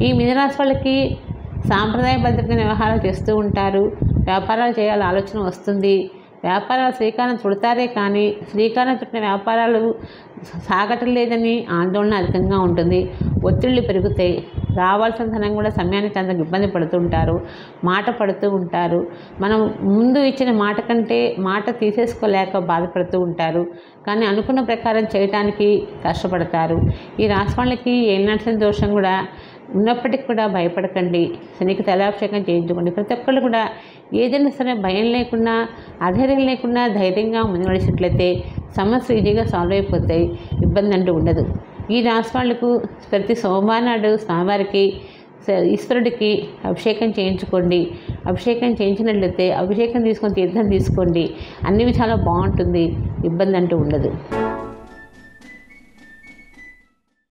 ఈ మిథునరాశి వాళ్ళకి సాంప్రదాయబద్ధంగా వ్యవహారాలు చేస్తూ ఉంటారు. వ్యాపారాలు చేయాలని ఆలోచన వస్తుంది. వ్యాపారాలు శ్రీకారం చుడతారే కానీ శ్రీకారం చుట్టిన వ్యాపారాలు సాగటం లేదని ఆందోళన అధికంగా ఉంటుంది. ఒత్తిళ్లు పెరుగుతాయి. రావాల్సిన ధనం కూడా సమయానికి అంత ఇబ్బంది పడుతూ ఉంటారు. మాట పడుతూ ఉంటారు. మనం ముందు ఇచ్చిన మాట కంటే మాట తీసేసుకోలేక బాధపడుతూ ఉంటారు. కానీ అనుకున్న ప్రకారం చేయటానికి కష్టపడతారు. ఈ రాశి వాళ్ళకి ఏలినాటి దోషం కూడా ఉన్నప్పటికీ కూడా భయపడకండి. శనికి తైలాభిషేకం చేయించుకోండి. ప్రతి ఒక్కళ్ళు కూడా ఏదైనా సరే భయం లేకుండా, అధైర్యం లేకుండా ధైర్యంగా ముందు నడిచినట్లయితే సమస్యలు ఈజీగా సాల్వ్ అయిపోతాయి. ఇబ్బంది అంటూ ఉండదు. ఈ రాశి వాళ్ళకు ప్రతి సోమవారం నాడు స్వామివారికి ఈశ్వరుడికి అభిషేకం చేయించుకోండి. అభిషేకం చేయించినట్లయితే అభిషేకం తీసుకొని తీర్థం తీసుకోండి. అన్ని విధాలా బాగుంటుంది. ఇబ్బంది అంటూ ఉండదు.